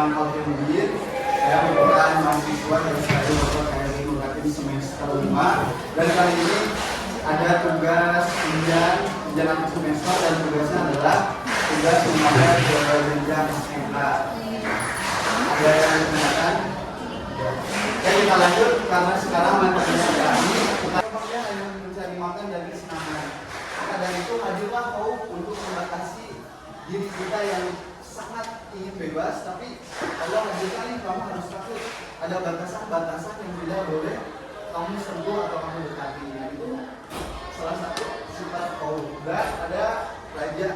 Islam Al-Fidin. Saya merupakan mahasiswa dari KRI Nuratin semester 5, dan kali ini ada tugas ujian akhir semester, dan tugasnya adalah tugas menghadap ke jenjang SMK. Ada yang menanyakan? Ya, kita lanjut karena sekarang materinya sudah ini. Kita hanya mencari makan dari kesenangan. Maka dari itu hadirlah kau untuk membatasi diri kita yang sangat ingin bebas, tapi Allah hadirkan nih kamu harus takut. Ada batasan-batasan yang tidak boleh kamu sentuh atau kamu dekati. Nah, itu salah satu sifat kau. Dan ada roja.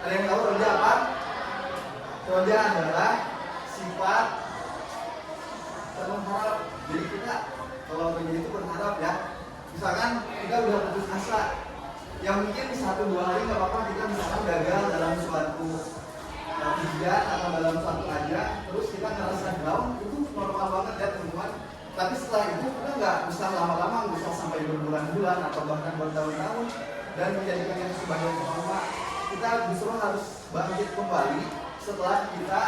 Ada yang tahu roja apa? Roja adalah sifat berharap. Jadi kita kalau roja itu berharap ya. Misalkan kita udah putus asa, yang mungkin 1-2 hari nggak apa-apa, kita misalkan gagal dalam suatu ujian atau dalam suatu aja, terus kita ngerasa down, itu normal banget ya teman-teman. Tapi setelah itu kita nggak bisa lama-lama, nggak bisa sampai berbulan-bulan atau bahkan bertahun-tahun, dan menjadikan yang sebagai trauma. Kita justru harus bangkit kembali setelah kita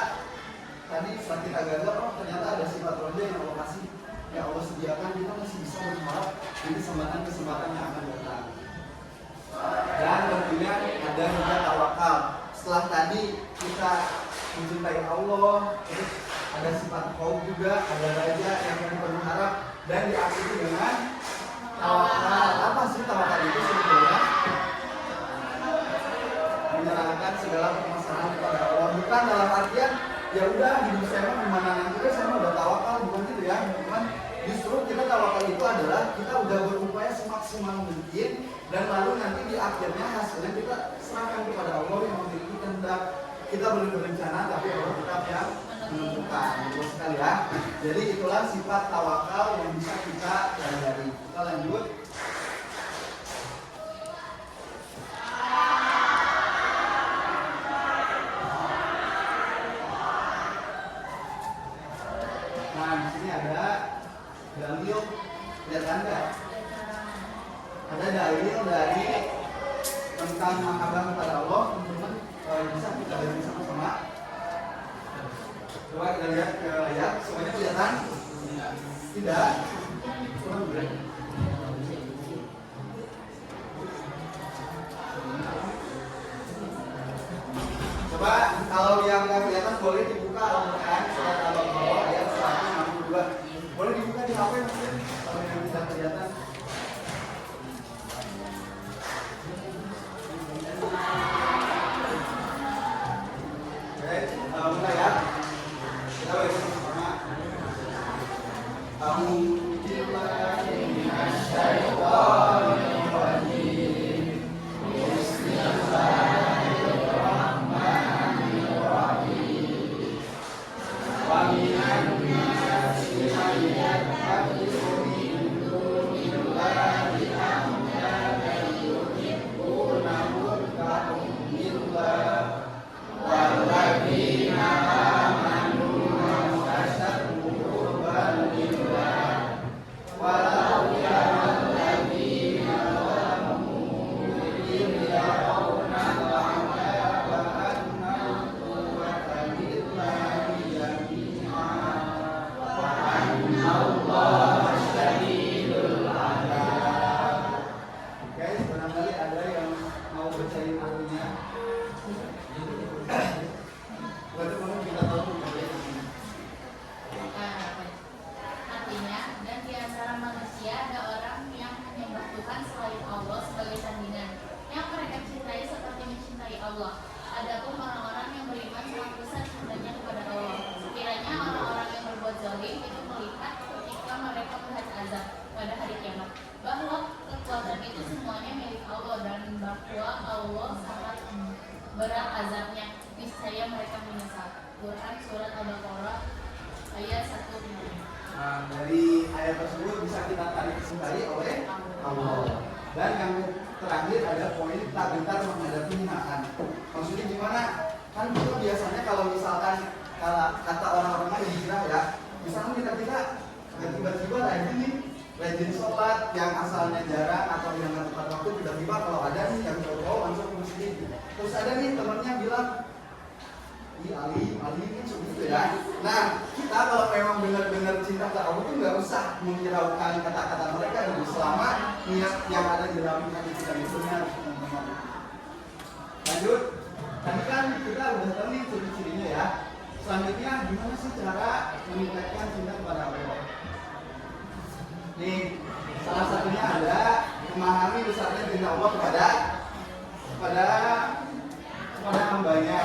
tadi setelah kita gagal. Oh, ternyata ada sifat roja yang Allah kasih, yang Allah sediakan, kita masih bisa berharap di kesempatan-kesempatan yang akan datang. Dan tentunya ada juga tawakal. Setelah tadi kita mencintai Allah, terus ada sifat khauf juga, ada raja yang kita berharap, dan diakhiri dengan tawakal. Apa sih tawakal itu sebetulnya? Menyerahkan segala permasalahan kepada Allah. Bukan dalam artian ya udah hidup saya mah gimana nanti saya mah udah tawakal, bukan gitu ya teman-teman. Justru kita tawakal itu adalah kita udah berupaya semaksimal mungkin, dan lalu nanti di akhirnya hasilnya kita serahkan kepada Allah yang memiliki kehendak. Kita belum berencana, tapi Allah tetap yang menentukan. Terus sekali ya. Jadi itulah sifat tawakal yang bisa kita pelajari. Kita lanjut. Nah, di sini ada dalil, lihat Anda. Ada dalil dari tentang mahabbah kepada Allah, teman-teman. Bisa kita lihat sama-sama. Coba kita lihat ke layar, semuanya kelihatan? Tidak? Coba kalau yang nggak kelihatan boleh dibuka Al-Quran surat Al-Baqarah ayat 162. Boleh dibuka di HP mungkin kalau yang tidak kelihatan. Mulai ya. Kita baca sama-sama. A'udzubillahi minasyaitonir rajim. Bismillahirrahmanirrahim. Wa minan nasi man yattakhidhu min dunillahi andadan yuhibbunahum kahubbillah. Walladzina amanu ashaddu hubban lillah. Walau yaral ladzina zalamu idh yarawna al'adzaba anna al-quwwata lillahi jami'an wa anna Allaha syadidul 'adzab. Guys, barangkali ada yang mau bacain artinya. Artinya, dan di antara manusia ada orang yang menyembah Tuhan selain Allah sebagai tandingan, yang mereka cintai seperti mencintai Allah. Adapun orang-orang yang beriman sangat besar cintanya kepada Allah. Sekiranya orang-orang yang berbuat zalim itu melihat ketika mereka melihat azab pada hari kiamat, bahwa kekuatan itu semuanya milik Allah, dan bahwa Allah sangat berat azabnya, niscaya mereka menyesal. Quran surat Al-Baqarah ayat 1. Nah, dari ayat tersebut bisa kita tarik kembali oleh Allah. Dan yang terakhir ada poin tak gentar menghadapi hinaan. Maksudnya gimana? Kan itu biasanya kalau misalkan kata orang-orang hijrah ya, misalnya kita tiba-tiba rajin sholat yang asalnya jarang atau yang nggak tepat waktu, tiba-tiba kalau ada nih yang cowok masuk ke masjid, terus ada nih temannya bilang, Ali kan seperti itu ya. Nah, kita kalau memang benar-benar cinta ke Allah tuh nggak usah menghiraukan kata-kata mereka gitu, selama niat yang ada di dalam hati kita itu benar, teman-teman. Lanjut, tadi kan kita udah tahu nih ciri-cirinya ya. Selanjutnya gimana sih cara meningkatkan cinta kepada Allah? Nih, salah satunya ada memahami besarnya cinta Allah kepada hambanya.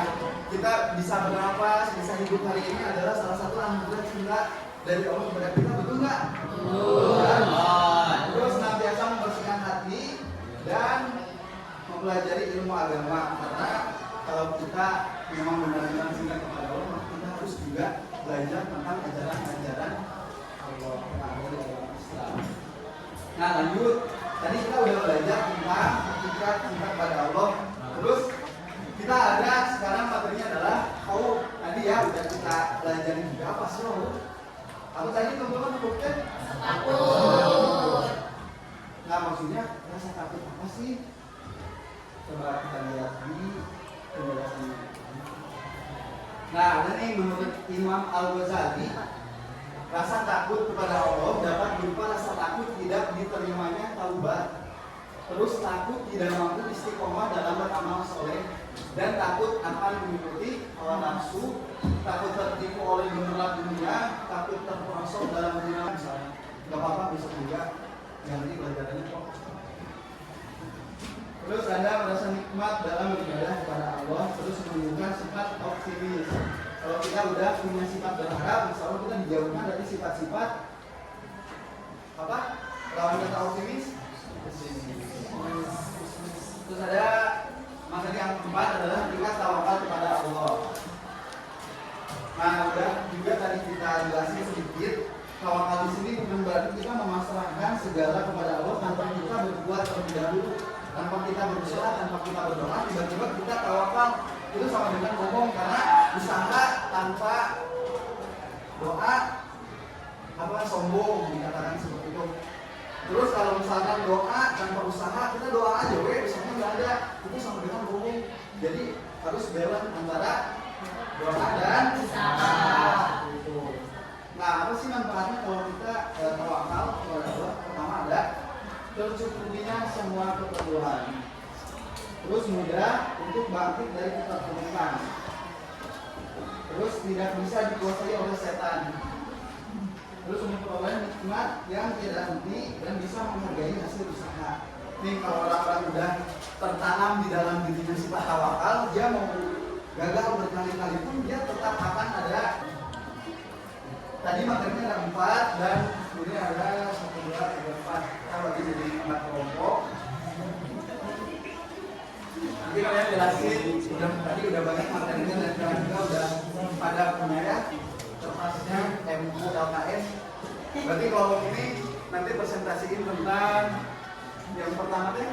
Kita bisa bernafas, bisa hidup hari ini adalah salah satu anugerah cinta dari Allah kepada kita, betul nggak? Betul. Terus senantiasa membersihkan hati dan mempelajari ilmu agama, karena kalau kita memang benar-benar cinta kepada Allah, maka kita harus juga belajar tentang ajaran-ajaran Allah dari agama Islam. Nah, lanjut, tadi kita udah belajar tentang hakikat cinta kepada Allah. Terus kita ada sekarang materinya adalah tadi ya udah kita pelajari juga apa sih apa tadi teman-teman sebutkan? Takut. Nah, maksudnya rasa takut apa sih? Coba kita lihat di penjelasannya. Nah, ada nih menurut Imam Al-Ghazali, rasa takut kepada Allah dapat berupa rasa takut tidak diterimanya taubat, terus takut tidak mampu istiqomah dalam beramal soleh, dan takut akan mengikuti hawa nafsu, takut tertipu oleh gemerlap dunia, takut terperosok dalam dunia misalnya. Gak apa-apa, bisa juga yang ini pelajarannya kok. Terus ada merasa nikmat dalam beribadah kepada Allah, terus menunjukkan sifat optimis. Kalau kita udah punya sifat berharap, insya Allah kita dijauhkan dari sifat-sifat apa? Lawan kata optimis. Terus ada materi yang keempat adalah tingkat tawakal kepada Allah. Nah, udah juga tadi kita jelasin sedikit. Tawakal di sini bukan berarti kita memasrahkan segala kepada Allah tanpa kita berbuat terlebih dahulu, tanpa kita berusaha, tanpa kita berdoa, tiba-tiba kita tawakal. Itu sama dengan bohong, karena usaha tanpa doa apa sombong, dikatakan seperti itu. Terus kalau misalkan doa tanpa usaha, kita doa aja, usahanya nggak ada, itu sama dengan bohong. Jadi harus balance antara doa dan usaha. Nah, apa sih manfaatnya kalau kita tawakal kepada Allah? Pertama ada tercukupinya semua keperluan. Terus mudah untuk bangkit dari keterpurukan. Terus tidak bisa dikuasai oleh setan. Terus memperoleh nikmat yang tidak henti dan bisa menghargai hasil usaha. Nih, kalau orang-orang udah tertanam di dalam dirinya sifat tawakal, dia mau gagal berkali-kali pun dia tetap akan ada. Tadi materinya ada 4 dan kemudian ada 1, 2, 3, 4. Kita bagi jadi 4 kelompok. Nanti kalian jelasin, tadi udah banyak materinya dan kalian juga udah pada punya ya, termasuknya MU LKS. Berarti kelompok ini nanti presentasiin tentang yang pertama deh,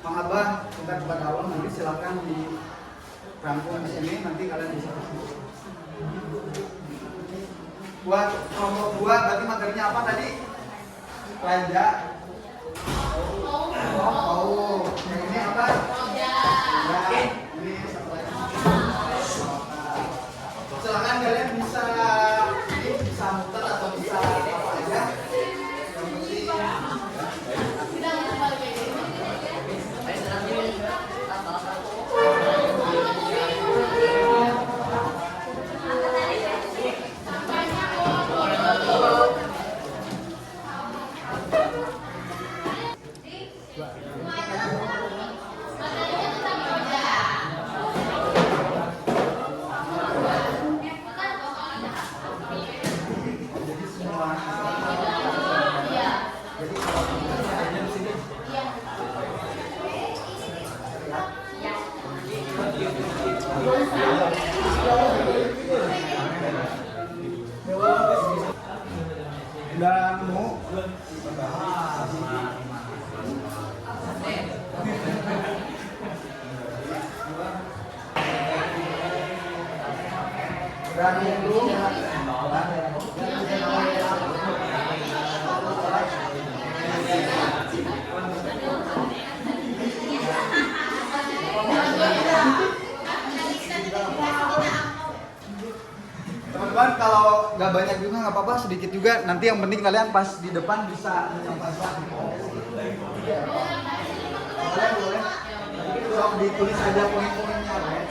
mengabah cinta kepada Allah. Nanti silakan dirangkum di sini, nanti kalian bisa kasih. Buat kelompok 2 berarti materinya apa tadi? Raja. Yang ini apa? Ya, ini satu lagi. Silakan kalian bisa muter atau bisa apa aja. Yang penting teman-teman kalau nggak banyak juga nggak apa-apa, sedikit juga. Nanti yang penting kalian pas di depan bisa menyampaikan. Boleh. Sok ditulis aja poin-poinnya, ya.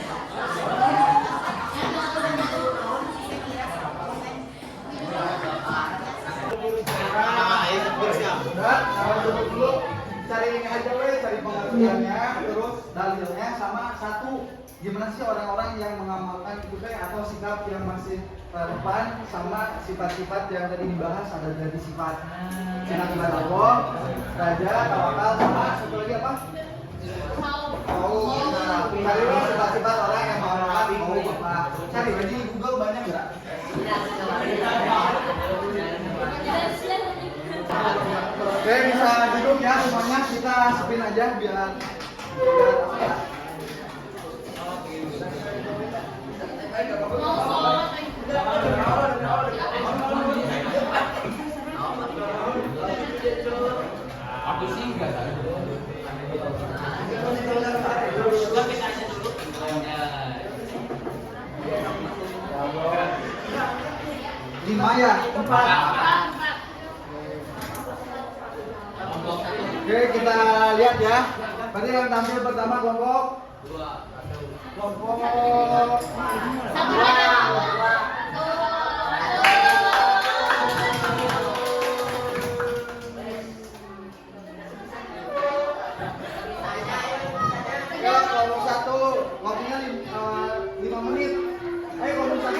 Dulu cari ini aja cari pengertiannya, terus dalilnya sama satu gimana sih orang-orang yang mengamalkan itu atau sikap yang masih relevan sama sifat-sifat yang tadi dibahas, ada dari sifat cinta kepada Allah, raja, tawakal, sama satu lagi apa? Nah, cari sifat-sifat orang yang mengamalkan bapak. Cari di Google banyak nggak? Oke, bisa duduk ya semuanya, kita spin aja biar apa ya? Lima ya, 4. Oke, kita lihat ya. Berarti yang tampil pertama kelompok 2. Kelompok 2. Kelompok 1, waktunya 5 menit. Ayo kelompok 1.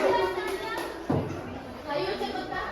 Ayo cepetan.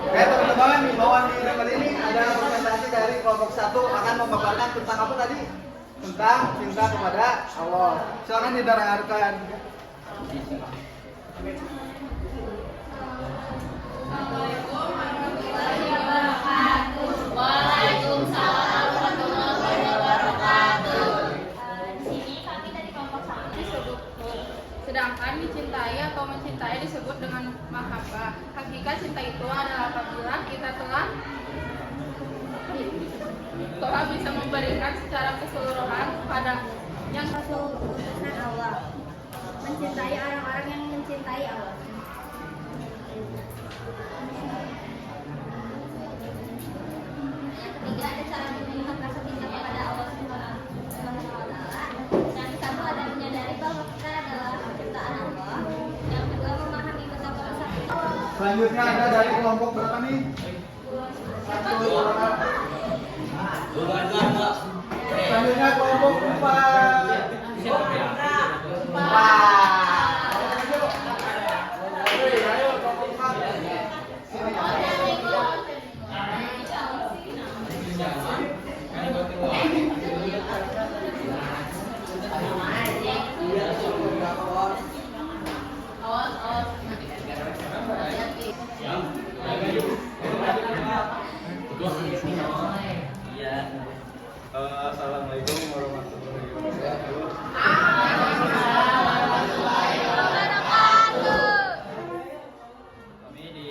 Oke teman-teman, himbauan di depan ini ada presentasi dari kelompok 1 akan memaparkan tentang apa tadi? Tentang cinta kepada Allah. Silakan didengarkan. Waalaikumsalam warahmatullahi wabarakatuh. Di sini kami dari kelompok 1 disebut. Sedangkan dicintai atau mencintai disebut dengan mahabbah. Hakikat cinta itu adalah apabila kita telah bisa memberikan secara keseluruhan kepada yang Rasul Allah, mencintai orang-orang yang mencintai Allah. Yang ketiga ada cara melihat rasa cinta kepada Allah Subhanahu wa Ta'ala. Yang satu ada menyadari bahwa kita adalah ciptaan Allah. Yang kedua memahami betapa besar Selanjutnya ada dari kelompok berapa nih? 1. Selanjutnya kelompok 4. 4. Ayo kelompok 4. Assalamualaikum warahmatullahi wabarakatuh. Kami di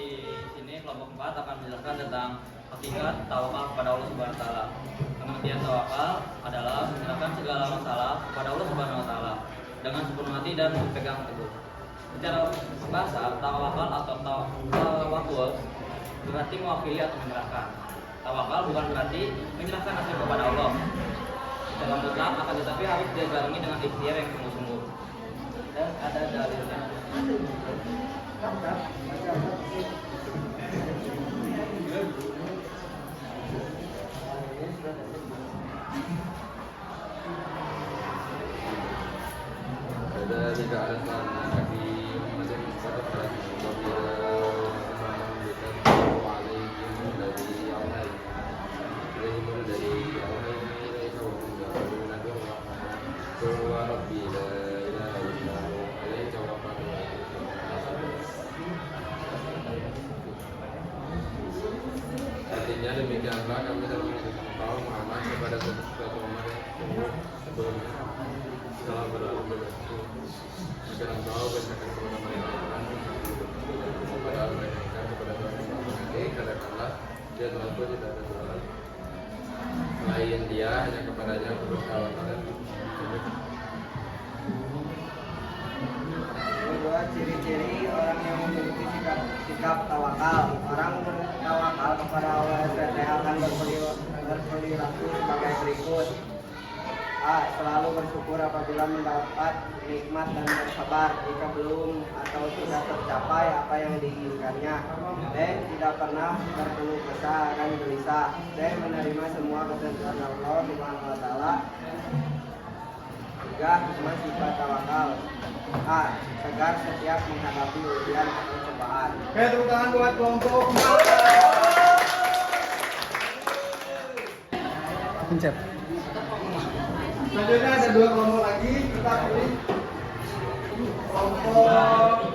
sini kelompok 4 akan menjelaskan tentang hakikat tawakal kepada Allah Subhanahu wa taala. Pengertian tawakal adalah menyerahkan segala masalah kepada Allah Subhanahu wa taala dengan sepenuh hati dan berpegang teguh. Secara bahasa, tawakal atau tawakul berarti mewakili atau menyerahkan. Tawakal bukan berarti menyerahkan hasil kepada Allah dalam mutlak, akan tetapi harus dibarengi dengan ikhtiar yang sungguh-sungguh. Dan ada dalilnya. Ada jika ada salah kaki macam pada dari huwa rabbi la ilaha illa hu alaihi tawakkaltu. Artinya demikianlah kami telah mengutus engkau Muhammad kepada suatu umat yang sungguh sebelumnya telah berlalu berlaku agar engkau bacakan kepada mereka kepada mereka kepada Tuhan katakanlah dia Tuhanku tidak ada Tuhan selain dia hanya kepadanya berdoa dan Kedua, ciri-ciri orang yang memiliki sikap tawakal. Orang tawakal kepada Allah SWT akan berperilaku sebagai berikut. A. Selalu bersyukur apabila mendapat nikmat dan bersabar jika belum atau sudah tercapai apa yang diinginkannya. B. Tidak pernah berkeluh kesah dan gelisah. C. Menerima semua ketentuan Allah Subhanahu wa taala. 3. Hikmah sifat tawakal. A. Tegar setiap menghadapi ujian atau cobaan. Oke, tepuk tangan buat kelompok. Pencet. Selanjutnya ada 2 kelompok lagi. Kita pilih kelompok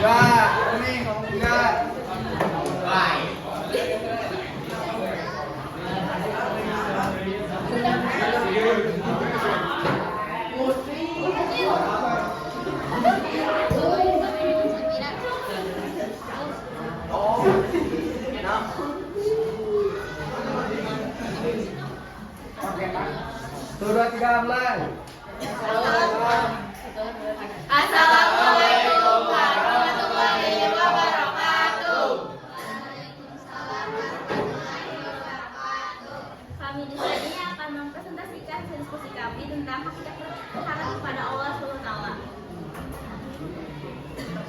3. Ini kelompok 3. Tuh, 2, 3, mulai. Assalamualaikum warahmatullahi wabarakatuh. Kami di sini akan mempresentasikan diskusi kami tentang hakikat berharap kepada Allah SWT.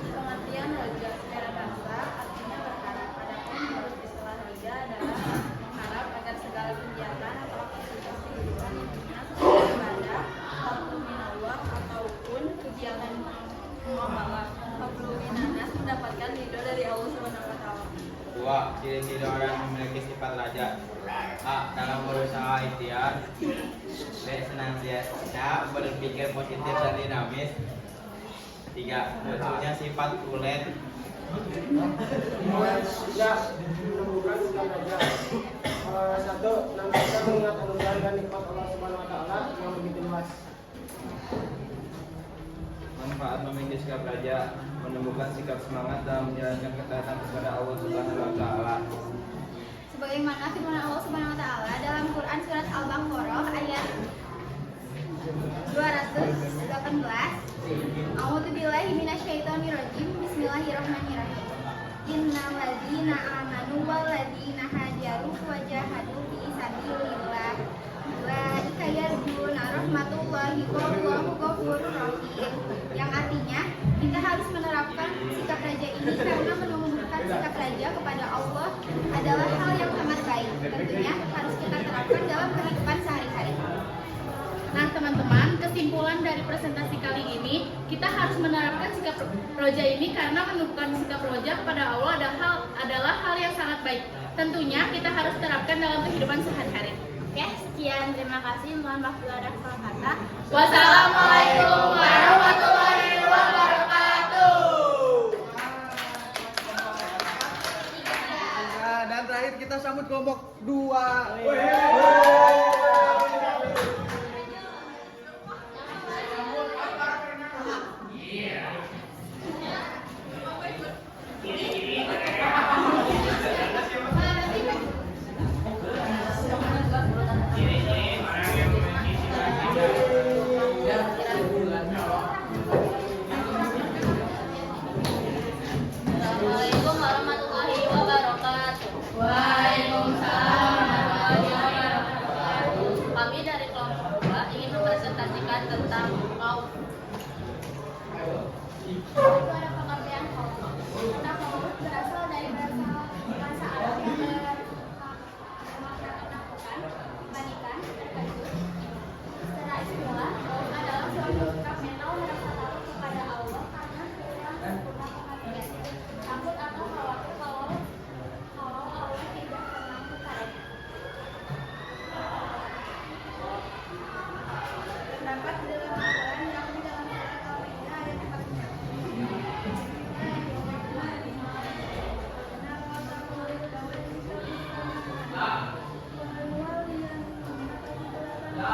Pengertian raja secara bahasa artinya berharap. Adapun menurut istilah raja adalah mengharap agar segala kegiatan atau aktivitas kehidupan yang dinas seperti ibadah, takluk minallah ataupun kegiatan muamalah takluk minanas mendapatkan ridho dari Allah SWT. 2. Ciri-ciri orang yang memiliki sifat raja. A. Dalam berusaha ikhtiar. B. Senantiasa berpikir positif dan dinamis. 3. Munculnya sifat kulet. Tidak menemukan sikap raja. 1. Nantikan mengingat anugerah dan nikmat Allah Subhanahu wa taala yang begitu luas. Manfaat memiliki sikap raja: menumbuhkan sikap semangat dalam menjalankan ketaatan kepada Allah Subhanahu wa taala. Sebagaimana firman Allah Subhanahu wa taala dalam Quran surat Al-Baqarah ayat 218. A'udzubillahi minasyaitonirrajim. Bismillahirrahmanirrahim. Innal ladzina amanu wal ladzina hajaru wa jahadu fi sabilillah ulaika yarjuna rahmatullahi wallahu ghafurur rahim. Yang artinya kita harus menerapkan sikap raja ini karena menumbuhkan sikap raja kepada Allah adalah hal yang sangat baik. Tentunya harus kita terapkan dalam kehidupan sehari-hari. Nah teman-teman, kesimpulan dari presentasi kali ini, kita harus menerapkan sikap roja ini karena menunjukkan sikap roja kepada Allah adalah hal yang sangat baik. Tentunya kita harus terapkan dalam kehidupan sehari-hari. Oke, sekian, terima kasih. Mohon maaf bila ada salah kata. Wassalamualaikum warahmatullahi wabarakatuh. Nah, dan terakhir kita sambut kelompok 2. Assalamualaikum warahmatullahi wabarakatuh. Waalaikumsalam warahmatullahi wabarakatuh. Yang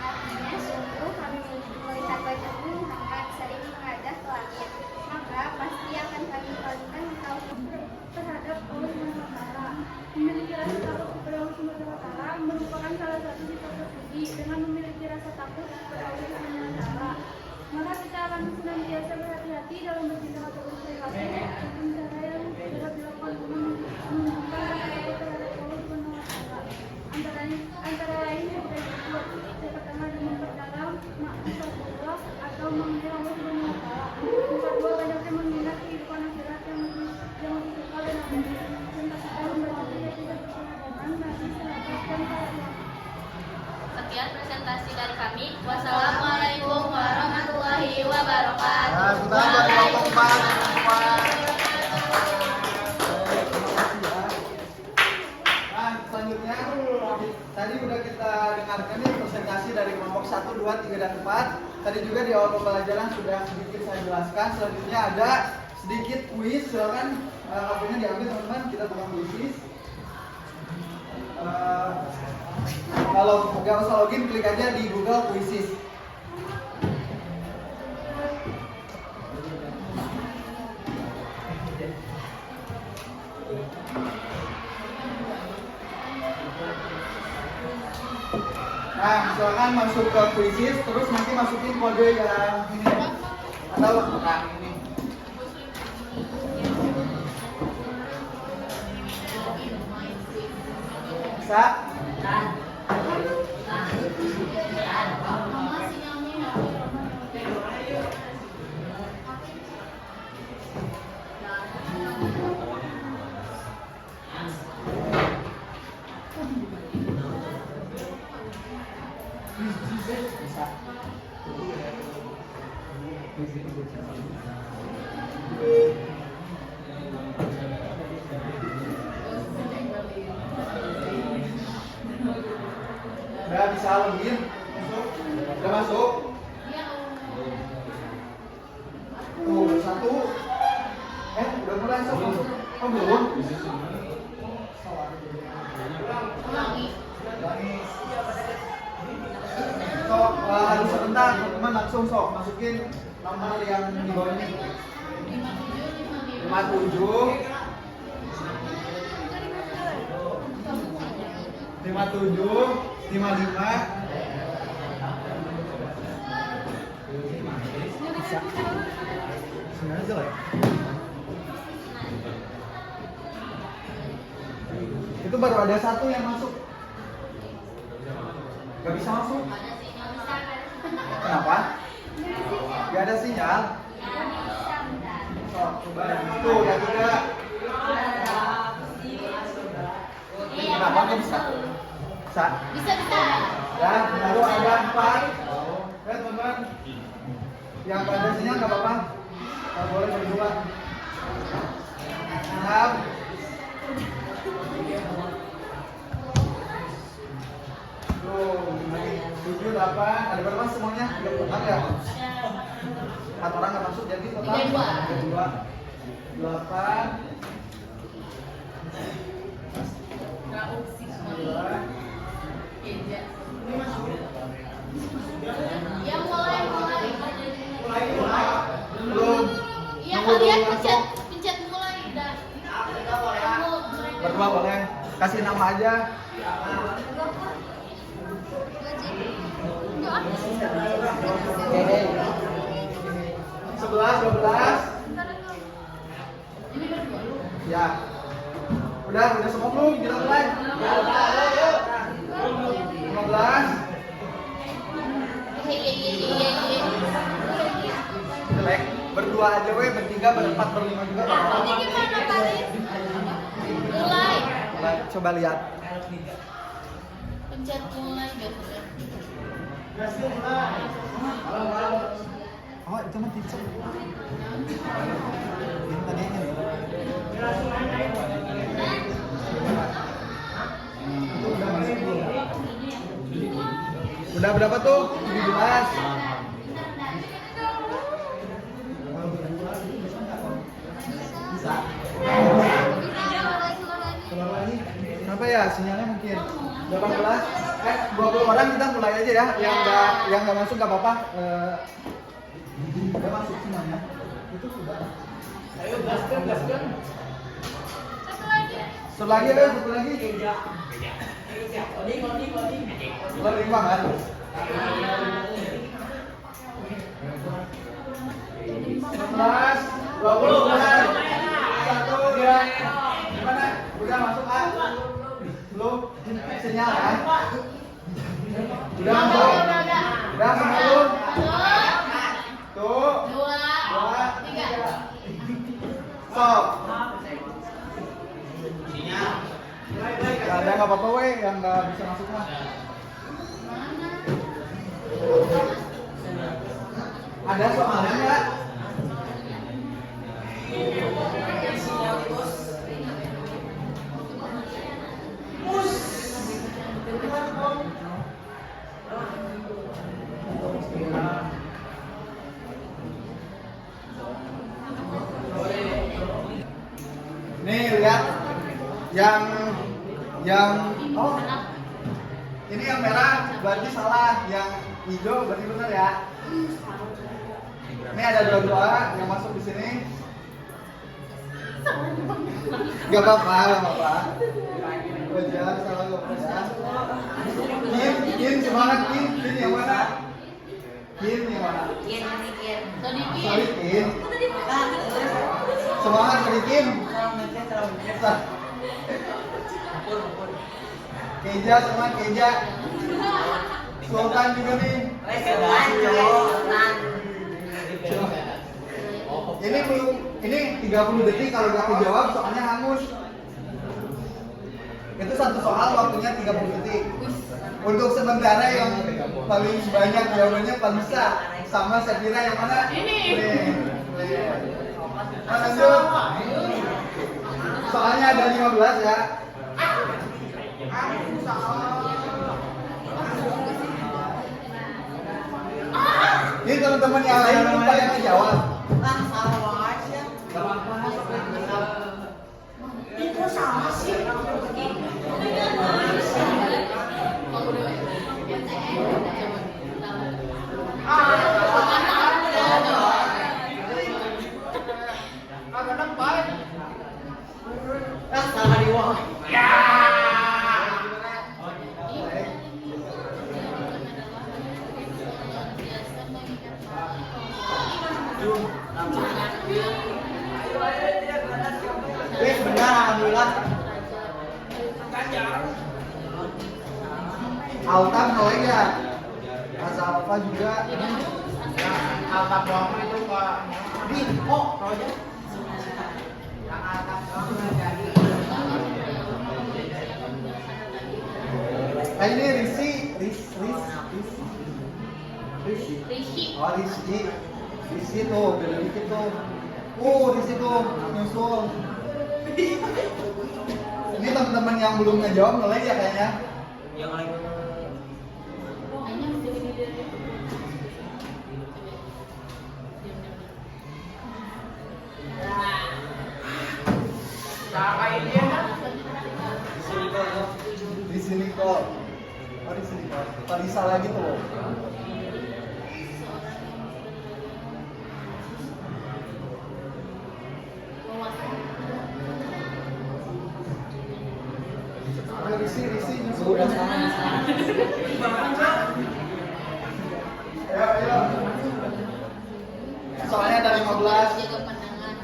artinya sungguh kami melihat wajahmu Muhammad sering menghadap ke langit, maka pasti akan kami kalikan engkau terhadap Allah SWT. Memiliki rasa takut kepada Allah SWT merupakan salah satu sifat terpuji. Dengan memiliki rasa takut kepada Allah SWT, maka kita akan senantiasa berhati-hati dalam bertindak atau berperilaku dengan cara yang dapat dilakukan untuk menunjukkan rasa takut terhadap Allah SWT. Antara lain sebagai berbuat yang pertama dengan memperdalam makrifat Allah atau mengenal Allah SWT. Yang kedua, banyaknya mengingat kehidupan akhirat yang lebih kekal dan abadi. Presentasikan membaca yang tidak berkelanjutan Nabi Sallallahu dan para ulama. Sekian presentasi dari kami. Wassalamualaikum warahmatullahi wabarakatuh. Nah, selanjutnya tadi udah kita dengarkan nih presentasi dari kelompok 1, 2, 3, dan 4. Tadi juga di awal pembelajaran sudah sedikit saya jelaskan. Selanjutnya ada sedikit kuis. Silakan HP-nya diambil teman-teman, kita buka kuis. Kalau nggak usah login, klik aja di Google Quizzes. Nah, silakan masuk ke Quizzes, terus nanti masukin kode yang ini atau nah ini. Bisa? Udah bisa login? Udah masuk? Tuh, satu. Udah mulai masuk. Oh, belum? Sok, harus sebentar, teman-teman langsung sok masukin nomor yang di bawah ini. 57 55 bisa. Sebenarnya jelek. Itu baru ada satu yang masuk. Gak bisa masuk. Kenapa? Gak ada sinyal. Oh, coba. Tuh, udah 3. Kenapa nggak bisa? Bisa? Bisa. Dan baru ada 4. Ya teman-teman, yang pada sinyal nggak apa-apa. Kalau boleh berdua. 6. Tuh, 7, 8. Ada berapa semuanya? Ada. 4 orang nggak masuk, jadi total 32. 8. Ya mulai. Belum. Iya kalian pencet mulai dan Berdua boleh. Kasih nama aja. Oke. 11, 12. ini berdua. Ya. Udah semua belum? Kita mulai. 15. Jelek. Berdua aja weh, bertiga, berempat, berlima juga. Ini gimana Paris? Mulai. Coba lihat. Pencet mulai biasanya. Oh, itu mah teacher. Ini tadi ini. Udah berapa tuh? 17. Bisa. Keluar lagi. Kenapa ya? Sinyalnya mungkin 18. 20 orang kita mulai aja ya. Yang nggak masuk nggak apa-apa. Udah masuk semuanya. Itu sudah. Ayo gaskan. Satu lagi deh, satu lagi. Lebih banget. 11, 20 bulan. 1, 2. Gimana? Udah masuk A? Belum? Sinyal ya? Udah masuk? Udah masuk? Tuh. 2, 3. Stop. Ada nggak apa-apa weh yang nggak bisa masuk mah. Ada soalnya nggak? Nih lihat yang oh ini yang merah berarti salah, yang hijau berarti benar ya. Ini ada dua yang masuk di sini. Gak apa-apa. Wajar salah gak apa-apa. Kin semangat Kin yang mana? Kin yang mana? Sorry Kin. Semangat dari Kin. Keja sama Keja. Sultan juga nih. Ini belum, ini 30 detik kalau gak dijawab soalnya hangus. Itu satu soal waktunya 30 detik. Untuk sementara yang paling banyak jawabannya Palisa sama Safira yang mana? Ini. Nah, lanjut. Soalnya ada 15 ya. Ini teman-teman yang lain lupa yang ngejawab. Itu sama sih. Benar, alhamdulillah. Altab noleng ya. Asa apa juga. Altab doang itu Pak. Di kok proyek. Yang altab doang jadi. Ini Risi. Oh Risi tuh, beda dikit tuh. Risi tuh nyusul. Ini teman-teman yang belum ngejawab noleng ya kayaknya. Yang lain di sini kok. Oh di sini kok. Palisa lagi tuh. Risi nyusul. Ayo. Soalnya ada 15. Jaga pandangan.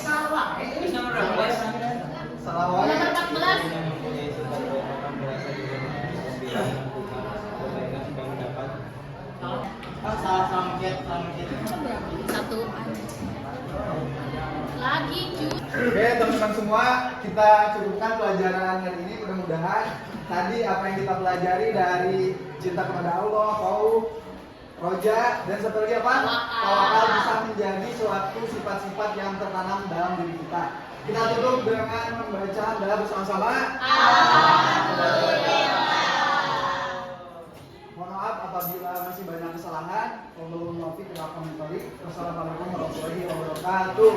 Salah wae. Nomor 14. Satu. Lagi cuy. Oke teman-teman semua, kita cukupkan pelajaran hari ini. Mudah-mudahan tadi apa yang kita pelajari dari cinta kepada Allah, roja, dan satu lagi apa? Tawakal bisa menjadi suatu sifat-sifat yang tertanam dalam diri kita. Kita tutup dengan membaca hamdalah bersama-sama. Mohon maaf apabila masih banyak kesalahan. Wassalamualaikum warahmatullahi wabarakatuh.